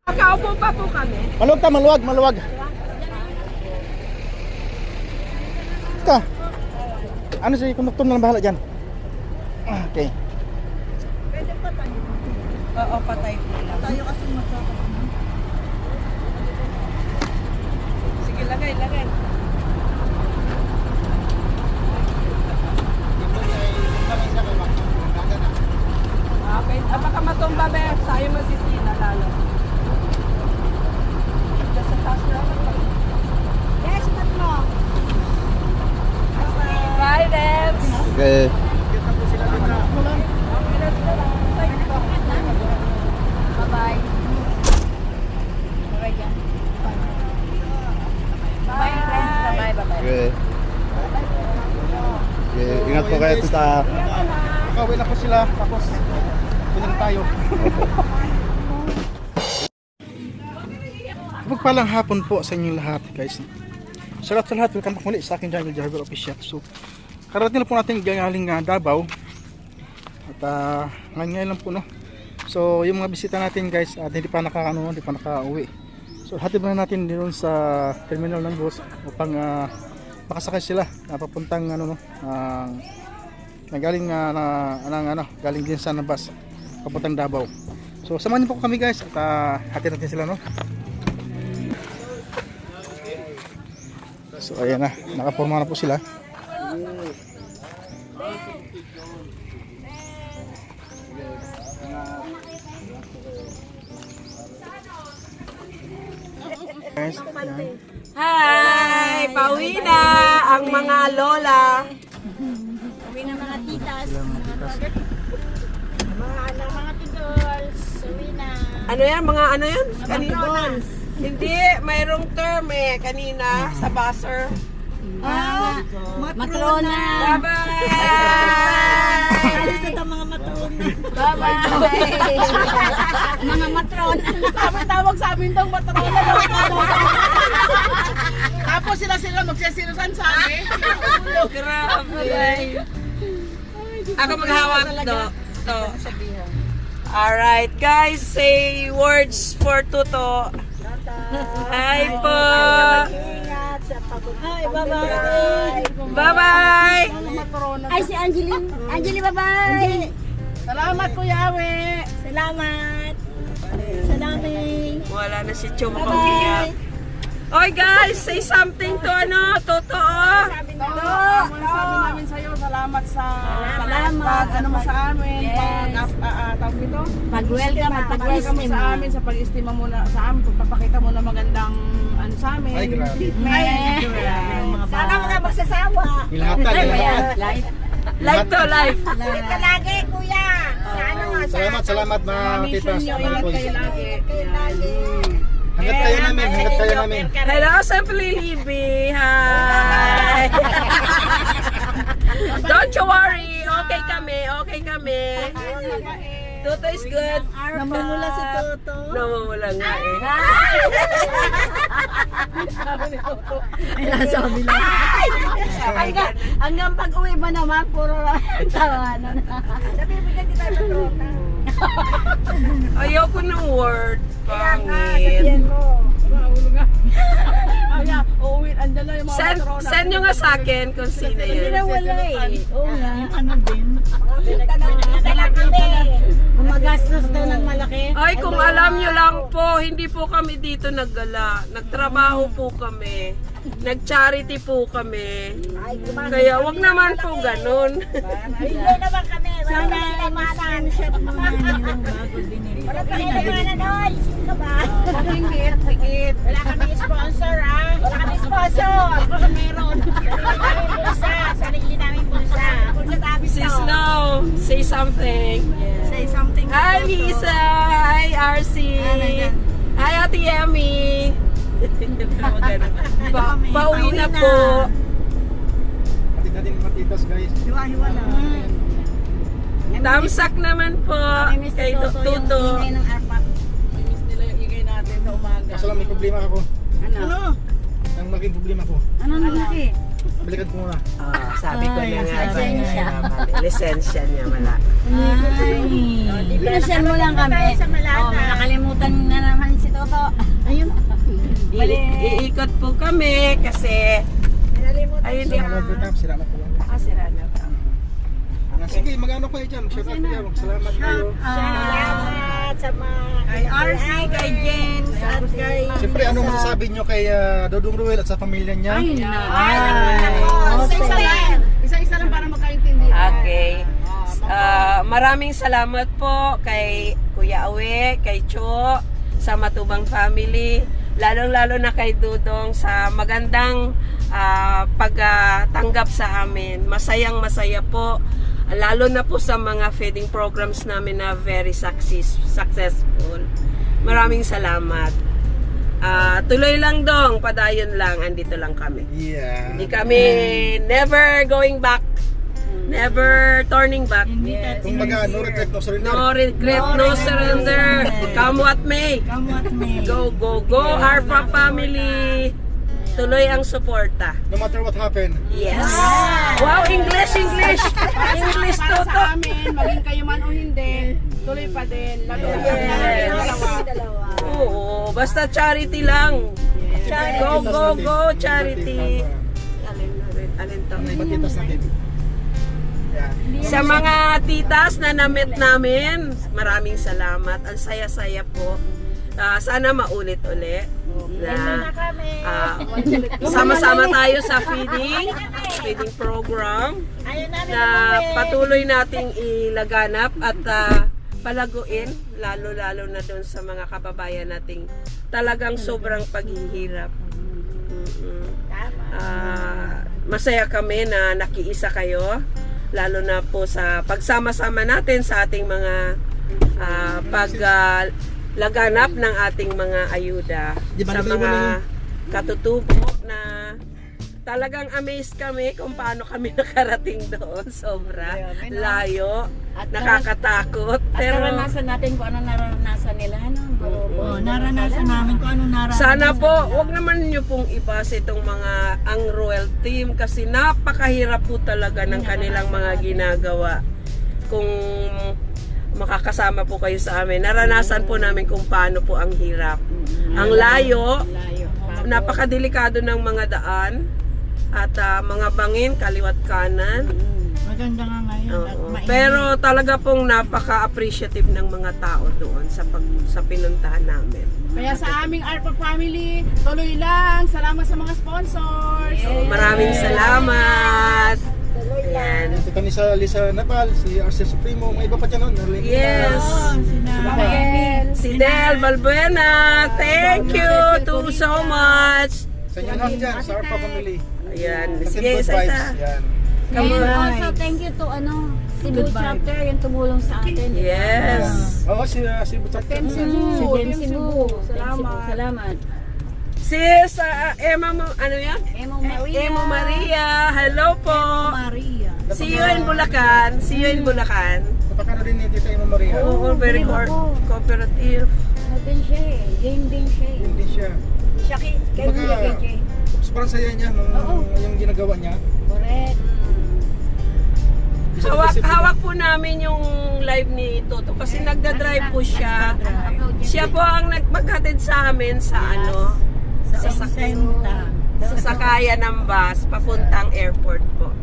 Nakaupo pa po kami. Maluwag ka, maluwag, maluwag. Ka. Ano si konduktor na lang bahala dyan? Okay. Pwede pa tayo. Oo, patay po lang. Tayo kasi magkakaroon. Sige, lagay, lagay. Okay, baka matumba ba? Sayo masisina lalo. Sa taas na. Yes, matlo. Bye, Debs. Okay. Bye-bye. Bye, friends. Bye-bye, bye-bye. Okay. Okay, ingat po kayo tita. Nakawin na po sila, tapos punta tayo. Pagpalang hapon po sa inyong lahat, guys. Sa lahat, welcome back muli sa aking channel, Jarver Official. So, karating na po natin galing Davao. At ngayon lang po, no. So, yung mga bisita natin, guys, hindi pa nakauwi. So, hatid muna natin doon sa terminal ng bus upang makasakay sila papuntang galing din sa bus papuntang Davao. So samahan niyo po kami, guys, at hatid natin sila, no. So ayan na, nakaporma na po sila. Guys, ayan. Hi! Pauwi na ang mga lola. Uwi na mga titas. Mga tigols. Uwi na. ano yan? Mga ano yan? Kanina. Hindi, mayroong term kanina sa buzzer. Matrona. Bye-bye! Alis na mga matrona. Bye-bye! Mga matrona. Tawag sa amin tong matrona. Tapos sila magsisilusan sa amin. Grabe. Ako maghawak to. Alright, guys, say words for Tuto. Hi po. Ingat sa Hi, bye-bye. Bye-bye. Ay, si Angeline. Angeline, bye-bye. Salamat Kuya Awe. Salamat. Salamat. Wala na si Chuma pag-iyak. Oy guys, say something to Toto. Sabi namin sa'yo, salamat sa pag ano mo sa amin, tawag nito? Pag-welcome at Pag-welcome mo sa amin, sa pag-estima mo na sa amin, pagpapakita mo na magandang ano sa amin. Ay, grabe. Sana mo na magsasawa. Ilahatan, ilahatan. Live to live. Ulit ka lagi, kuya. Sana nga. Salamat mga titas. Ingat kayo lagi. Hanggat kayo namin. Hello, Simply Libby. Hi. Don't you worry. Okay kami. Toto is good. Namumula si Toto. Namumula nga Sabi lang. Hanggang pag-uwi ba naman, puro tawanan. Nabibigyan kita ng Toto. Ayoko ng word. Pangit. Pangit. Uuwi, andyan na yung mga matrona. Send nyo nga sa akin kung sino Hindi na yan. wala eh. Oo nga. Ano din? Gumagastos daw ng malaki. Ay, kung alam nyo lang po, hindi po kami dito naggala. Nagtrabaho po kami. Nag-charity po kami. Kaya wag naman po ganun. Hindi naman kami. Sana i-scan shop mo nga yung bago binili. Wala pa rin naman doon. Sino ka ba? Higit. Wala kami sponsor ah. Wala kami sponsor. Meron. Bulsa. Sarili namin bulsa. Bulsa tabi to. Sis Snow, say something. Say something. Hi Lisa! Hi RC! Hi Ate Yemi! Pauwi na po. Hatid natin mga titas, guys. Hiwa-hiwa na. Tamsak naman po kay Tuto. Ingay ng arpak. Miss nila yung ingay natin sa umaga. Kaso lang may problema ako. Ano? Ang malaking problema ko. Ano laki? Balikan ko muna. Sabi ko na nga. lisensya. Lisensya niya wala. Ay. Pinasyan mo lang kami. Oh, nakalimutan na naman si Toto. ikot po kami kasi ayun Salamat po, Tam. Salamat po. sira na. Sige, mag-ano kayo dyan. Shout out kayo. Salamat kayo. Salamat sa mga Kay RC, kay James, at kay... Siyempre, ano masasabi nyo kay Dodong Ruel at sa pamilya niya? Isa-isa lang para magkaintindi. Okay. Maraming salamat po kay Kuya Awe, kay Cho, sa Matubang family, lalong-lalo na kay Dudong sa magandang pagtanggap sa amin. Masayang-masaya po, lalo na po sa mga feeding programs namin na very successful. Maraming salamat. Tuloy lang Dong, padayon lang, andito lang kami. Yeah. Hindi kami never going back, never turning back. Kung baga, no regret, no surrender. No regret, no surrender. Come what may. Go, go, go, Arpa family. Tuloy ang suporta. No matter what happened. Yes. Wow, English, English. English Para toto. sa amin, maging kayo man o hindi, tuloy pa din. Lalo Yes. Oo, basta charity lang. Go, go, go, charity. Alin to? Ano yung matitas natin? Yeah. Sa mga titas na na-meet namin, maraming salamat. Ang saya-saya po. Sana maulit-ulit. Na, sama-sama tayo sa feeding program na patuloy nating ilaganap at palaguin, lalo-lalo na doon sa mga kababayan nating talagang sobrang paghihirap. Masaya kami na nakiisa kayo, lalo na po sa pagsama-sama natin sa ating mga paglaganap ng ating mga ayuda sa mga katutubo na talagang amazed kami kung paano kami nakarating doon. Sobra layo, nakakatakot. Pero naranasan natin kung ano naranasan nila. naranasan namin kung ano naranasan. sana po, wag naman nyo pong ipasa itong mga ang Royal Team kasi napakahirap po talaga ng kanilang mga ginagawa. Kung makakasama po kayo sa amin, naranasan po namin kung paano po ang hirap. Ang layo, napakadelikado ng mga daan at mga bangin, kaliwat kanan. Maganda nga ngayon. Oo. Pero talaga pong napaka-appreciative ng mga tao doon sa pinuntahan namin. Kaya sa aming ARPA family, tuloy lang. Salamat sa mga sponsors. Maraming salamat. Ayan. Ito ni sa Lisa Napal, si Arcel Supremo, mga iba pa dyan, no? Yes. Si Del Balbuena. Thank you to so much. Sa inyo lahat dyan, sa Arpa family. Ayan. Nothing Sige, but vibes. isa. Yan. Come on. Also, thank you to Cebu chapter yung tumulong sa atin. Yes. Oo, si Butak. Cebu. Salamat. Salamat. Sis, Emma, ano yan? Emo Maria. Emo Maria. Hello po. Maria. See you in Bulacan. See you in Bulacan. Napakano din ni Tita Emma Maria. Oo, very cooperative. Ano din siya eh. Game din siya eh. Hindi siya. Siya kay Kumbaga, sobrang saya niya nung yung ginagawa niya. Correct. Hawak po namin yung live ni Toto kasi nagda-drive po siya. Siya po ang maghatid sa amin sa sa sakayan ng bus papuntang airport po.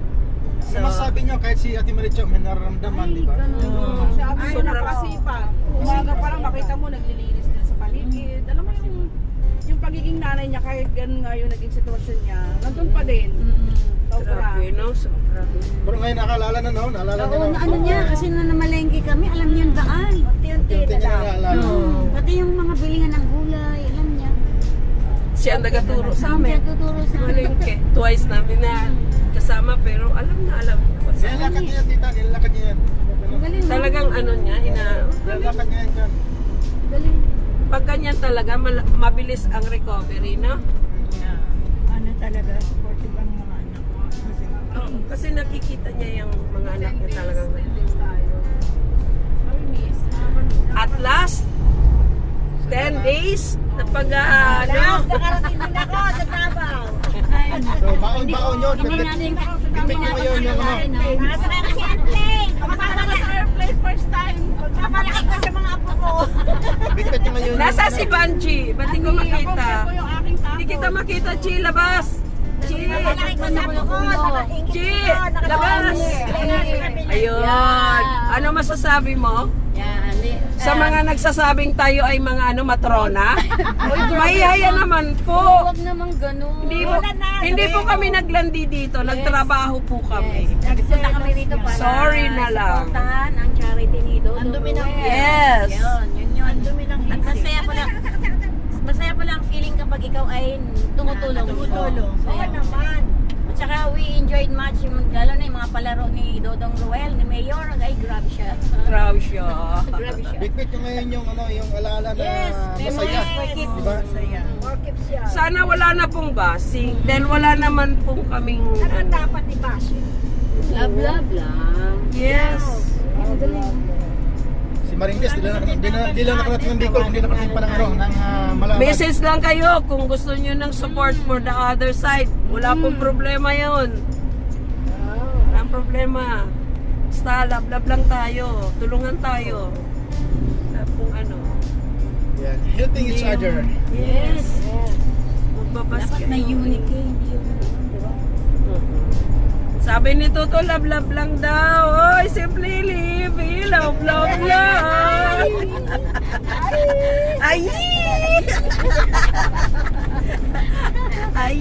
So, masasabi niyo kahit si Ate Maricho may nararamdaman, di ba? Siya ang napakasipag. Umaga pa lang makita mo naglilinis na sa paligid. Alam mo yung pagiging nanay niya kahit ganun nga yung naging sitwasyon niya, nandun pa din. Grabe, no? Sobra. Pero ngayon nakalala na, no? Naalala niya Oo, na. ano niya, kasi na namalengke kami, alam niya ang daan. Unti-unti Unti niya naalala. Pati yung mga bilingan ng gulay, alam niya. Siya ang nagaturo sa amin. Siya tuturo sa amin. Malingke. Twice namin na kasama pero alam na alam niya. Nilalakad niya yan, Tita. Nilalakad niya yan. Ang galing, no? Talagang ano niya, Nilalakad niya yan dyan. Galing. pag ganyan talaga, mabilis ang recovery, no? Ano talaga, supportive ang mga anak ko. Kasi nakikita niya yung mga anak niya talagang. At last, 10 days na Nakarating din ako sa Davao. So, baon-baon yun. Hindi natin Tingnan mo ngayon yung ano. Nakasakay kasi ang plane. very first time. Papalaki ko sa mga apo ko. Bigkat nyo ngayon. Nasa si Banji? Ba't di ko makita? Ako yung aking tato. Hindi kita makita, Chi. Labas! Chi! Papalaki ko sa apo ko. Nakaingit Chi! ko. Labas! Ayun. Ano masasabi mo? Yan. Sa mga nagsasabing tayo ay mga matrona? Mahihaya naman po. Huwag naman ganun. Hindi po kami naglandi dito. Nagtrabaho po kami. Nagpunta kami dito para Sorry na lang. supportahan ang charity ni Dodo. Ang dumi ng Yes. Yun. Ang dumi ng At masaya pa lang feeling kapag ikaw ay tumutulong. Masaya naman. At saka we enjoyed much, lalo na yung mga palaro ni Dodong Ruel, ni Mayor, ay grabe siya. Grabe siya. Grabe siya. Bigkat nyo ngayon yung, yung alaala na Yes, masaya. memories. Diba? More keeps siya. Sana wala na pong basing. Dahil wala naman pong kaming... dapat i-bash? Love lang. Yes. Si Marindes, di lang nakarating ng Bicol, hindi nakarating pa ng Malabad. Message lang kayo kung gusto nyo ng support for the other side. Wala pong problema yun. Walang problema. Basta love lang tayo. Tulungan tayo. Wala pong ano. Yan, helping each other. Yes. Magbabasket. Dapat na unique eh, hindi yung diba? Sabi ni Toto, love lang daw. Oy, simply live. Love lang. Ay! Ay!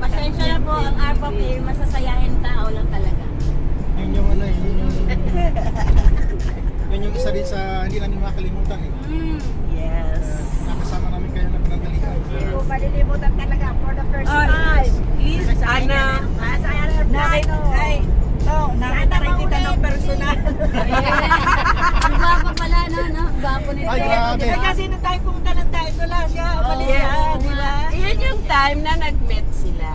Pasensya na po, ang ARPAP eh, masasayahin tao lang talaga. Yun yung yun yung isa din sa hindi namin makalimutan eh. Yes. Nakasama namin kayo na pinagdalihan. Hindi ko malilimutan talaga for the first Ay, time. please, Ana. Nakita rin kita ng personal. Ang gwapo pala, no? Gwapo nito. Ay, grabe. Kasi nung tayo pumunta ng tayo, ito lang siya. Yes. Iyan yung time na nag-met sila.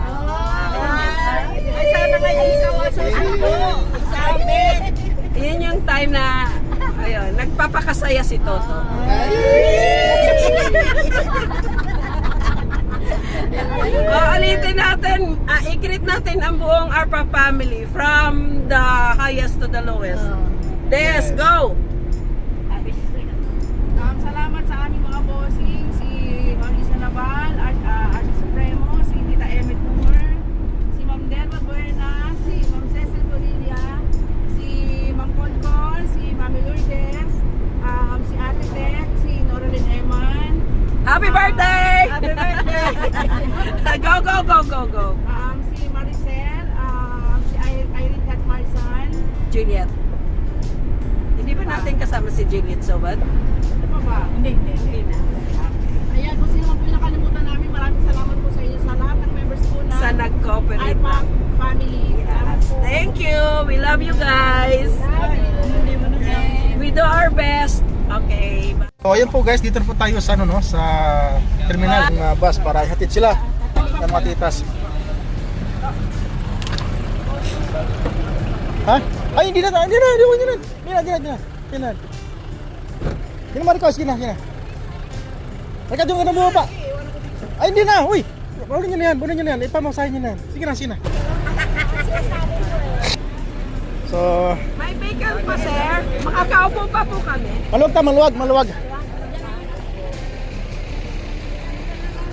Ay, sana kayo ikaw ang susundo. Sa amin. Iyan yung time na ayun, nagpapakasaya si Toto. Ulitin natin, i-greet natin ang buong ARPA family from the highest to the lowest. Des, go! Salamat sa aming mga bossing, si Marisa Naval, Archie Supremo, si Tita Emmet Moore, si Ma'am Delma Buena, si Ma'am Cecil Bonilla, si Ma'am Concon, si Mami Lourdes, si Ate Tek, si Noraline Eman, Happy birthday! Happy birthday! Go! Si Maricel, si Irene Catmarsan, Juliet. Hindi ba natin kasama si Juliet Sobat? ano pa ba? Hindi na. Ayan, kung sino man po yung nakalimutan namin, maraming salamat po sa inyo sa lahat ng members po na Sa nag-cooperate ARPAC lang. family. Salamat po. Thank you! We love you guys! We do our best. Okay. So ayan po guys, dito na po tayo sa sa terminal ng bus para ihatid sila ng mga titas. Ha? Ay, hindi na. Hindi Marcos, sige na. Teka, doon ka na bumaba. Ay, hindi na. Uy, bunin nyo na yan. Ipamasahin nyo na yan. Sige na. So, May bacon pa, sir. Makakaupo pa po kami. maluwag.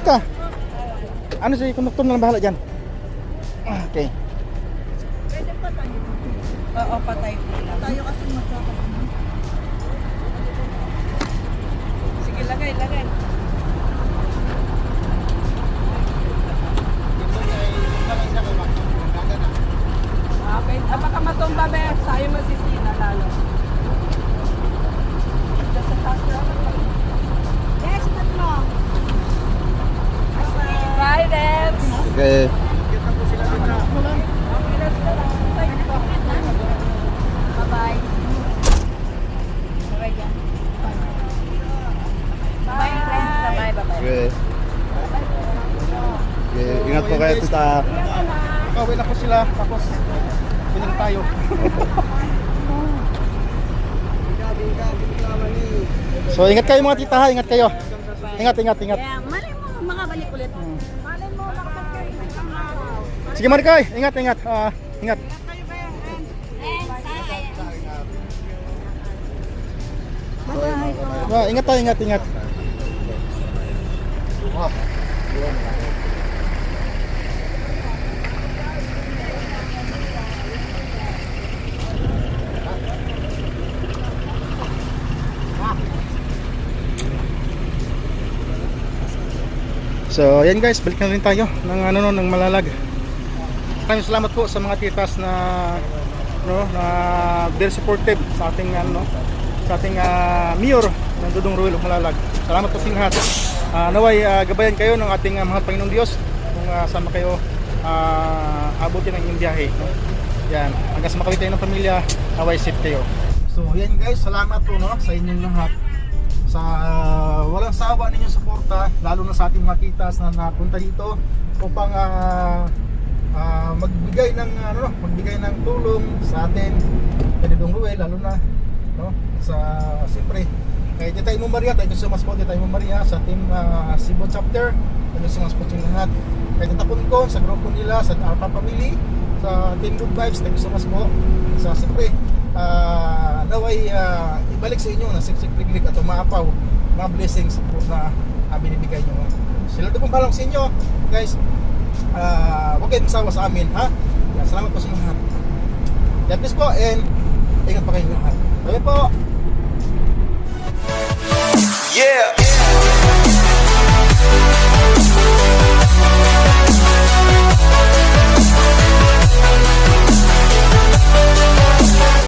Ika. Ano si konduktor na lang bahala dyan? Okay. Oo, patay po lang. Tayo kasi magkakaroon. Sige, lagay. Okay. Baka matumba, be. Sayo masisina lalo. Yes, tatlo. Bye, Debs. Okay. Bye-bye. Okay, yan. Bye, friends. Bye-bye. Okay. Ingat po kayo tita. Kawin na po sila. Tapos, pinag tayo. So, ingat kayo mga tita ha. Ingat kayo. Ingat. Yeah, malay mo, makabalik ulit. Malay mo, makabalik kayo isang araw. Sige Marikoy, ingat. Ingat. Thanks, bye. Ingat tayo, ingat. So, ayan guys, balik na rin tayo ng Malalag. Maraming salamat po sa mga titas na very supportive sa ating mayor ng Dodong Royal of Malalag. Salamat po sa inyo lahat. Naway gabayan kayo ng ating mga Panginoong Diyos kung sama kayo abutin ang inyong biyahe, no? Yan, hanggang sa makawit tayo ng pamilya, naway safe kayo. So, yan guys, salamat po sa inyong lahat sa walang sawa ninyong suporta, lalo na sa ating mga titas na napunta dito upang magbigay ng tulong sa atin kay Dodong Ruel, lalo na sa siyempre kay Tita Imo Maria. Thank you so much po Tita Imo Maria sa team Cebu chapter. Thank you so much po sa lahat. Kay Tita Punko sa grupo nila sa Alpha Family, sa Team Good Vibes, thank you so much po. Sa siyempre naway ibalik sa inyo na siksik-liglig at umaapaw mga blessings po na binibigay nyo. Sila din pong kalong sa inyo guys. Huwag kayong masawa sa amin, ha? Yan, salamat po sa inyo lahat. God bless po and ingat pa kayong lahat. Bye po. Yeah.